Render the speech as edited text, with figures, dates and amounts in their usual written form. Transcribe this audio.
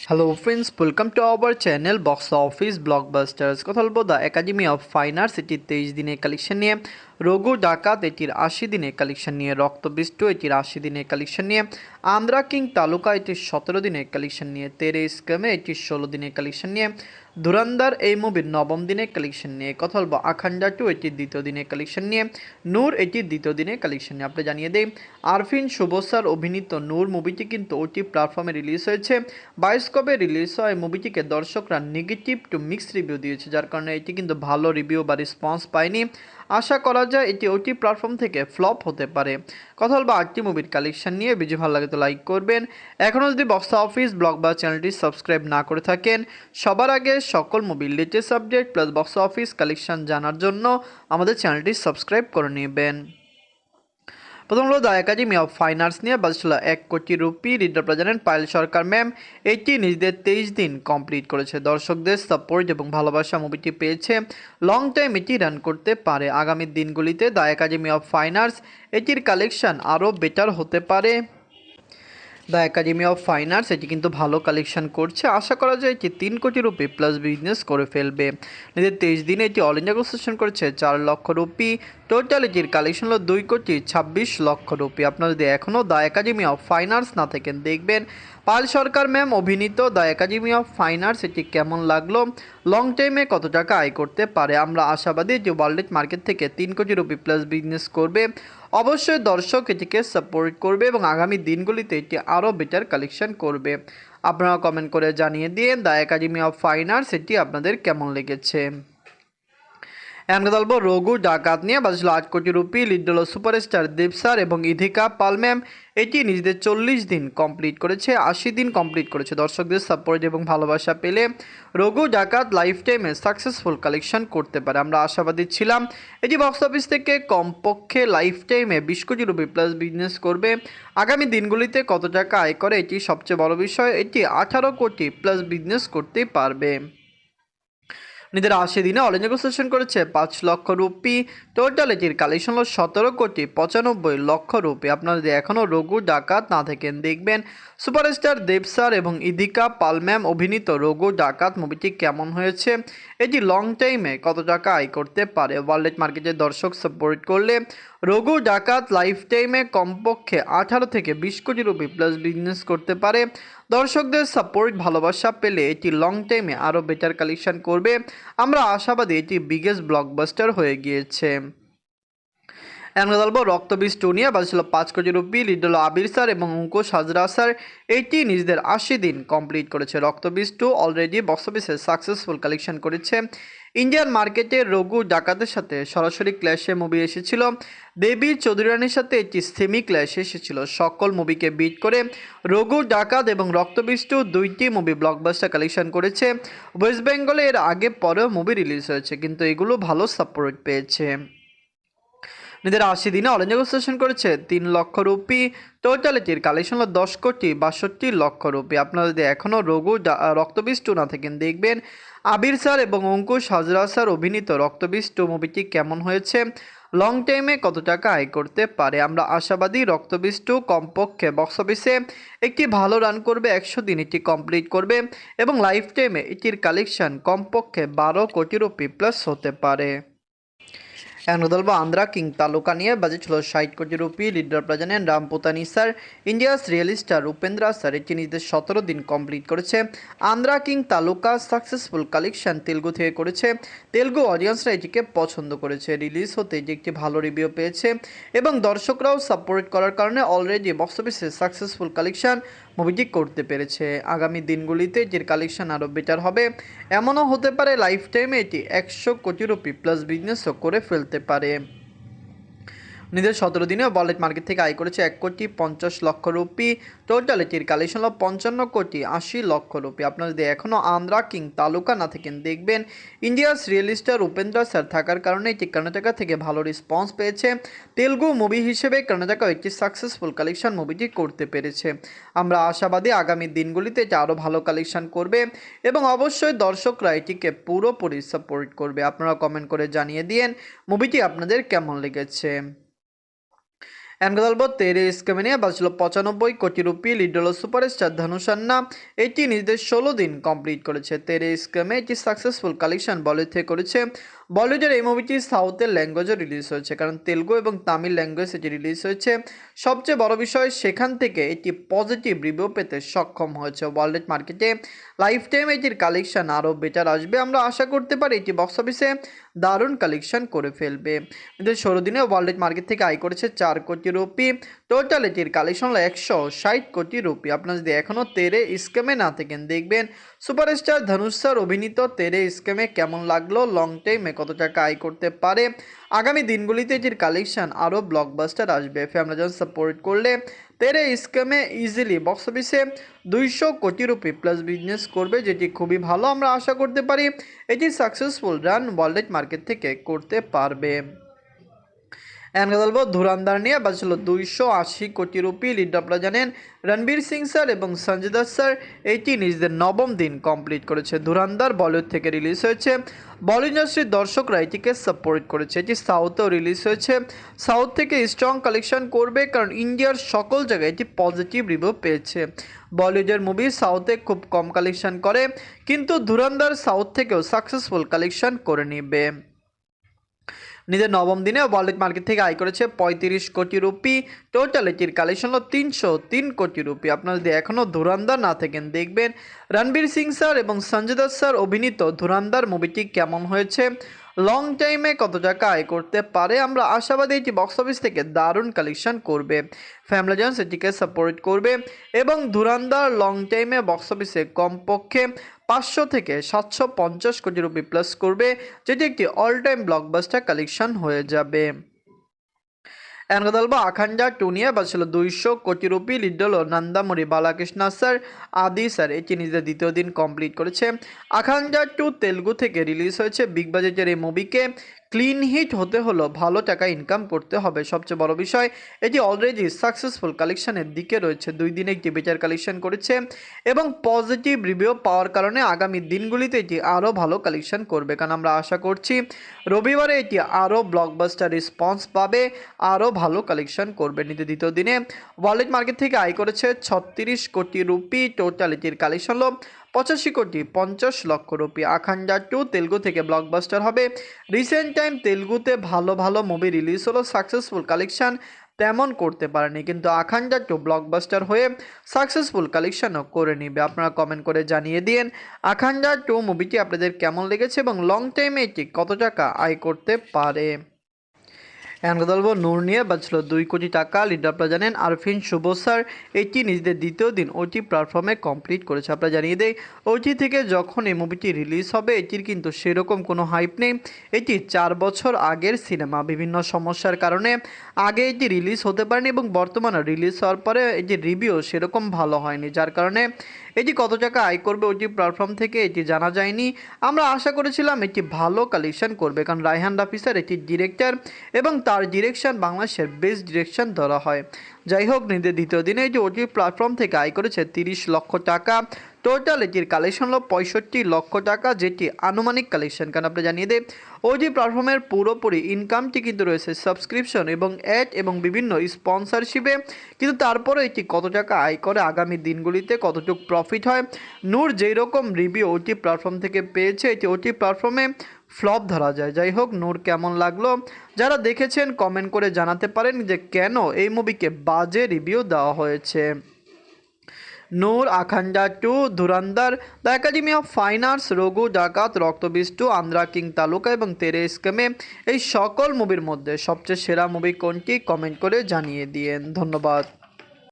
Hello friends, welcome to our channel Box Office Blockbusters। কথা বলবো the academy of fine arts এটির 23 দিনের collection নিয়ে, রঘু ডাকাত এটির 80 দিনের কালেকশন নিয়ে, রক্তবিষ্টু এটির 80 দিনের কালেকশন নিয়ে, আন্ধ্রা কিং তালুকা এটির 17 দিনের কালেকশন নিয়ে, তেরে স্কেমে এটির 16 দিনের কালেকশন নিয়ে, ধুরন্ধর এই মুভির 9ম দিনের কালেকশন নিয়ে, কথা বলবো আখান্ডা 2 এটির 2য় দিনের কালেকশন নিয়ে, নূর এটির 2য় দিনের কালেকশন নিয়ে। আপনি জানিয়ে দেই আরফিন শুভ স্যার অভিনীত নূর মুভিটি কিন্তু ওটি প্ল্যাটফর্মে রিলিজ হয়েছে। বায়োস্কোপে রিলিজ হয় মুভিটিকে দর্শকরা নেগেটিভ টু মিক্স রিভিউ দিয়েছে, যার কারণে এটি কিন্তু ভালো রিভিউ বা রেসপন্স পায়নি। আশা করা যায় এটি ওটি প্ল্যাটফর্ম থেকে ফ্লপ হতে পারে। কথা বলবো 8টি মুভির কালেকশন নিয়ে। ভিডিও ভালো লাগে তো লাইক করবেন। এখনও যদি বক্স অফিস ব্লগ বা চ্যানেলটি সাবস্ক্রাইব না করে থাকেন, সবার আগে সকল মুভির latest update plus box office collection জানার জন্য আমাদের চ্যানেলটি সাবস্ক্রাইব করে নেবেন। প্রথম হলো the academy of fine arts নিয়ে বাজছিল 1 কোটি রুপি। রিডার প্রেজেন্ট পায়েল সরকার ম্যাম এটি নিজেদের 23 দিন কমপ্লিট করেছে। দর্শকদের সাপোর্ট এবং ভালোবাসা মুভিটি পেয়েছে। লং টাইম এটি রান করতে পারে। আগামী দিনগুলিতে the academy of fine arts এটির কালেকশন আরও বেটার হতে পারে। The academy of fine arts এটি কিন্তু ভালো কালেকশন করছে। আশা করা যায় এটি 3 কোটি রুপি প্লাস বিজনেস করে ফেলবে। নিজের 23 দিনে এটি অল ইন্ডিয়া কনসেশন করেছে 4 লক্ষ রুপি। টোটাল এটির কালেকশন হলো 2 কোটি 26 লক্ষ রুপি। আপনারা যদি এখনও the academy of fine arts না থাকেন, দেখবেন পাল সরকার ম্যাম অভিনীত the academy of fine arts এটি কেমন লাগলো, লং টাইমে কত টাকা আয় করতে পারে। আমরা আশাবাদী যে ওয়ার্ল্ড মার্কেট থেকে 3 কোটি রুপি প্লাস বিজনেস করবে। অবশ্যই দর্শক এটিকে সাপোর্ট করবে এবং আগামী দিনগুলিতে এটি আরও বেটার কালেকশন করবে। আপনারা কমেন্ট করে জানিয়ে দিয়ে the academy of fine arts এটি আপনাদের কেমন লেগেছে। এখন কথা বলবো রঘু ডাকাত নিয়ে। বাজছিল 8 কোটি রুপি। লিড হলো সুপারস্টার দেব স্যার এবং ইধিকা পাল ম্যাম। এটি নিজেদের 40 দিন কমপ্লিট করেছে, 80 দিন কমপ্লিট করেছে। দর্শকদের সাপোর্ট এবং ভালোবাসা পেলে রঘু ডাকাত লাইফ টাইমে সাকসেসফুল কালেকশন করতে পারে। আমরা আশাবাদী ছিলাম এটি বক্স অফিস থেকে কমপক্ষে লাইফ টাইমে 20 কোটি রুপি প্লাস বিজনেস করবে। আগামী দিনগুলিতে কত টাকা আয় করে এটি সবচেয়ে বড় বিষয়। এটি 18 কোটি প্লাস বিজনেস করতে পারবে। নিজের 80 দিনে অল ইন্ডিয়া কনসেশন করেছে 5 লক্ষ রুপি। টোটাল এটির কালেকশন হলো 17 কোটি 95 লক্ষ রুপি। আপনারা যদি এখনও রঘু ডাকাত না থাকেন, দেখবেন সুপারস্টার দেব স্যার এবং ইদিকা পাল ম্যাম অভিনীত রঘু ডাকাত মুভিটি কেমন হয়েছে, এটি লং টাইমে কত টাকা আয় করতে পারে। ওয়ার্ল্ড মার্কেটের দর্শক সাপোর্ট করলে রঘু ডাকাত লাইফ টাইমে কমপক্ষে 18 থেকে 20 কোটি রুপি প্লাস বিজনেস করতে পারে। দর্শকদের সাপোর্ট ভালোবাসা পেলে এটি লং টাইমে আরও বেটার কালেকশন করবে। আমরা আশাবাদী এটি বিগেস্ট ব্লকবাস্টার হয়ে গিয়েছে। এখন বলবো রক্তবীজ 2 নিয়ে। বাজছিল 5 কোটি রুপি। লিড হলো আবির স্যার এবং অঙ্কুশ হাজরা স্যার। এটি নিজেদের 80 দিন কমপ্লিট করেছে। রক্তবীজ 2 অলরেডি বক্স অফিসে সাকসেসফুল কালেকশন করেছে। ইন্ডিয়ান মার্কেটে রঘু ডাকাতের সাথে সরাসরি ক্ল্যাশে মুভি এসেছিল। দেবী চৌধুরানীর সাথে একটি সেমি ক্ল্যাশ এসেছিল। সকল মুভিকে বিট করে রঘু ডাকাত এবং রক্তবীজ 2 দুইটি মুভি ব্লকবাস্টার কালেকশন করেছে। ওয়েস্ট বেঙ্গলে এর আগে পরেও মুভি রিলিজ হয়েছে, কিন্তু এগুলো ভালো সাপোর্ট পেয়েছে। নিজের 80 দিনে অল ইন্ডিয়া কনসেশন করেছে 3 লক্ষ রুপি। টোটাল এটির কালেকশন হলো 10 কোটি 62 লক্ষ রুপি। আপনারা যদি এখনও রক্তবীজ 2 না থাকেন, দেখবেন আবির স্যার এবং অঙ্কুশ হাজরা স্যার অভিনীত রক্তবীজ 2 মুভিটি কেমন হয়েছে, লং টাইমে কত টাকা আয় করতে পারে। আমরা আশাবাদী রক্তবীজ 2 কমপক্ষে বক্স অফিসে একটি ভালো রান করবে, 100 দিন এটি কমপ্লিট করবে এবং লাইফ টাইমে এটির কালেকশন কমপক্ষে 12 কোটি রুপি প্লাস হতে পারে। এখন বলবো আন্ধ্রা কিং তালুকা নিয়ে। বাজেট ছিল 60 কোটি rupee. Leader present Ramputani sir, India's real star Upendra sir. এটি নিজেদের 17 দিন কমপ্লিট করেছে। Andhra king taluka successful collection Telugu থেকে করেছে। তেলুগু অডিয়েন্সরা এটিকে পছন্দ করেছে। রিলিজ হতে এটি একটি ভালো রিভিউ পেয়েছে এবং দর্শকরাও সাপোর্ট করার কারণে অলরেডি বক্স অফিসে সাকসেসফুল কালেকশন মুভিটি করতে পেরেছে। আগামী দিনগুলিতে এটির কালেকশন আরও বেটার হবে। এমনও হতে পারে লাইফ টাইমে এটি 100 কোটি রুপি প্লাস বিজনেসও করে ফেলতে পারে। নিজের 17 দিনে ওয়ার্ল্ড মার্কেট থেকে আয় করেছে 1 কোটি 50 লক্ষ রুপি। টোটাল এটির কালেকশন হলো 55 কোটি 80 লক্ষ রুপি। আপনারা যদি এখনও আন্ধ্রা কিং তালুকা না থাকেন, দেখবেন India's real star Upendra sir থাকার কারণে এটি কর্ণাটকা থেকে ভালো রেসপন্স পেয়েছে। তেলুগু মুভি হিসেবে কর্ণাটকা একটি সাকসেসফুল কালেকশন মুভিটি করতে পেরেছে। আমরা আশাবাদী আগামী দিনগুলিতে এটি আরও ভালো কালেকশন করবে এবং অবশ্যই দর্শকরা এটিকে পুরোপুরি সাপোর্ট করবে। আপনারা কমেন্ট করে জানিয়ে দিন মুভিটি আপনাদের কেমন লেগেছে। এনকা বলবো তেরে স্কেমে নিয়ে বাঁচল 95 কোটি রুপি। লিড হলো সুপারস্টার ধনুষ খান্না। এটি নিজেদের 16 দিন কমপ্লিট করেছে। তেরে স্কেমে এটি সাকসেসফুল কালেকশন বলিউড থেকে করেছে। বলিউডের এই মুভিটি সাউথের ল্যাঙ্গুয়েজও রিলিজ হয়েছে, কারণ তেলুগু এবং তামিল ল্যাঙ্গুয়েজ এটি রিলিজ হয়েছে। সবচেয়ে বড় বিষয়, সেখান থেকে এটি পজিটিভ রিভিউ পেতে সক্ষম হয়েছে। ওয়ার্ল্ড মার্কেটে লাইফ টাইম এটির কালেকশন আরও বেটার আসবে। আমরা আশা করতে পারি এটি বক্স অফিসে দারুণ কালেকশন করে ফেলবে। কিন্তু 16 দিনে ওয়ার্ল্ড মার্কেট থেকে আয় করেছে 4 কোটি রুপি। টোটাল এটির কালেকশন হলো 160 কোটি রুপি। আপনারা যদি এখনও তেরে স্ক্যামে না থাকেন, দেখবেন সুপারস্টার ধনুষ স্যার অভিনীত তেরে স্ক্যামে কেমন লাগলো, লং টাইমে কত টাকা আয় করতে পারে। আগামী দিনগুলিতে এটির কালেকশন আরও ব্লকবাস্টার আসবে। ফ্যামিলি জন সাপোর্ট করলে তেরে স্ক্যামে ইজিলি বক্স অফিসে 200 কোটি রুপি প্লাস বিজনেস করবে, যেটি খুবই ভালো। আমরা আশা করতে পারি এটি সাকসেসফুল রান ওয়ার্ল্ড মার্কেট থেকে করতে পারবে। এনকা বলবো ধুরান্দার নিয়ে বাঁচল 280 কোটি রুপি। লিড আপনারা জানেন রণবীর সিং স্যার এবং সঞ্জয় দত্ত স্যার এটি নিজেদের 9ম দিন কমপ্লিট করেছে। ধুরান্দার বলিউড থেকে রিলিজ হয়েছে। বলিউড ইন্ডাস্ট্রির দর্শকরা এটিকে সাপোর্ট করেছে। এটি সাউথেও রিলিজ হয়েছে। সাউথ থেকে স্ট্রং কালেকশন করবে, কারণ ইন্ডিয়ার সকল জায়গায় এটি পজিটিভ রিভিউ পেয়েছে। বলিউডের মুভি সাউথে খুব কম কালেকশন করে, কিন্তু ধুরান্দার সাউথ থেকেও সাকসেসফুল কালেকশন করে নেবে। নিজের 9ম দিনে ওয়ার্ল্ড মার্কেট থেকে আয় করেছে 35 কোটি রুপি। টোটাল এটির কালেকশন হলো 303 কোটি রুপি। আপনারা যদি এখনও ধুরান্দার না থাকেন, দেখবেন রণবীর সিং স্যার এবং সঞ্জয় দত্ত স্যার অভিনীত ধুরান্দার মুভিটি কেমন হয়েছে, লং টাইমে কত টাকা আয় করতে পারে। আমরা আশাবাদী এটি বক্স অফিস থেকে দারুণ কালেকশন করবে। ফ্যামিলি জনস এটিকে সাপোর্ট করবে এবং ধুরান্দার লং টাইমে বক্স অফিসে কমপক্ষে 500 থেকে 750 কোটি রুপি প্লাস করবে, যেটি একটি অল টাইম ব্লকবাস্টার কালেকশন হয়ে যাবে। এনকা বলবো আখান্ডা 2 নিয়ে বাঁচল 200 কোটি রুপি। লিড হলো নন্দামুরি বালাকৃষ্ণ স্যার আদি স্যার, এটি নিজেদের দ্বিতীয় দিন কমপ্লিট করেছে। আখান্ডা 2 তেলুগু থেকে রিলিজ হয়েছে। বিগ বাজেটের এই মুভিকে ক্লিন হিট হতে হলো ভালো টাকা ইনকাম করতে হবে। সবচেয়ে বড় বিষয়, এটি অলরেডি সাকসেসফুল কালেকশনের দিকে রয়েছে। 2 দিনে একটি বেটার কালেকশন করেছে এবং পজিটিভ রিভিউ পাওয়ার কারণে আগামী দিনগুলিতে এটি আরও ভালো কালেকশন করবে, কারণ আমরা আশা করছি রবিবারে এটি আরও ব্লকবাস্টার রেসপন্স পাবে, আরও ভালো কালেকশন করবে। দ্বিতীয় দিনে ওয়ার্ল্ড মার্কেট থেকে আয় করেছে 36 কোটি রুপি। টোটাল এটির কালেকশন হলো 85 কোটি 50 লক্ষ রুপি। আখান্ডা 2 তেলুগু থেকে ব্লকবাস্টার হবে। রিসেন্ট টাইম তেলুগুতে ভালো ভালো মুভি রিলিজ হলো, সাকসেসফুল কালেকশন তেমন করতে পারেনি, কিন্তু আখান্ডা 2 ব্লকবাস্টার হয়ে সাকসেসফুল কালেকশনও করে নিবে। আপনারা কমেন্ট করে জানিয়ে দিন আখান্ডা 2 মুভিটি আপনাদের কেমন লেগেছে এবং লং টাইমে এটি কত টাকা আয় করতে পারে। এনকা বলবো নূর নিয়ে বাঁচল 2 কোটি টাকা। লিড আপনারা জানেন আরফিন শুভ স্যার এটি নিজেদের দ্বিতীয় দিন ওটি প্ল্যাটফর্মে কমপ্লিট করেছে। আপনারা জানিয়ে দেয় ওটি থেকে যখন এই মুভিটি রিলিজ হবে, এটির কিন্তু সেরকম কোনো হাইপ নেই। এটি 4 বছর আগের সিনেমা, বিভিন্ন সমস্যার কারণে আগে এটি রিলিজ হতে পারেনি এবং বর্তমানে রিলিজ হওয়ার পরে এটির রিভিউ সেরকম ভালো হয়নি, যার কারণে এটি কত টাকা আয় করবে ওটি প্ল্যাটফর্ম থেকে এটি জানা যায়নি। আমরা আশা করেছিলাম এটি ভালো কালেকশন করবে, কারণ রায়হান রাফি স্যার এটির ডিরেক্টর এবং তার ডিরেকশন বাংলাদেশের বেস্ট ডিরেকশন ধরা হয়। যাই হোক, নিজের দ্বিতীয় দিনে এটি ওটি প্ল্যাটফর্ম থেকে আয় করেছে 30 লক্ষ টাকা। টোটাল এটির কালেকশন হলো 65 লক্ষ টাকা, যেটি আনুমানিক কালেকশন, কারণ আপনি জানিয়ে দেয় ওটি প্ল্যাটফর্মের পুরোপুরি ইনকামটি কিন্তু রয়েছে সাবস্ক্রিপশন এবং অ্যাড এবং বিভিন্ন স্পন্সরশিপে। কিন্তু তারপরে এটি কত টাকা আয় করে, আগামী দিনগুলিতে কতটুকু প্রফিট হয়। নূর যেই রকম রিভিউ ওটি প্ল্যাটফর্ম থেকে পেয়েছে, এটি ওটি প্ল্যাটফর্মে ফ্লপ ধরা যায়। যাই হোক, নূর কেমন লাগলো যারা দেখেছেন কমেন্ট করে জানাতে পারেন যে কেন এই মুভিকে বাজে রিভিউ দেওয়া হয়েছে। Noor, Akhanda 2, Dhurandhar, the academy of fine arts, Raghu Dakat, Raktabeej 2, Andhra king taluka এবং তেরে স্কেমে এই সকল মুভির মধ্যে সবচেয়ে সেরা মুভি কোনটি কমেন্ট করে জানিয়ে দিয়েন। ধন্যবাদ।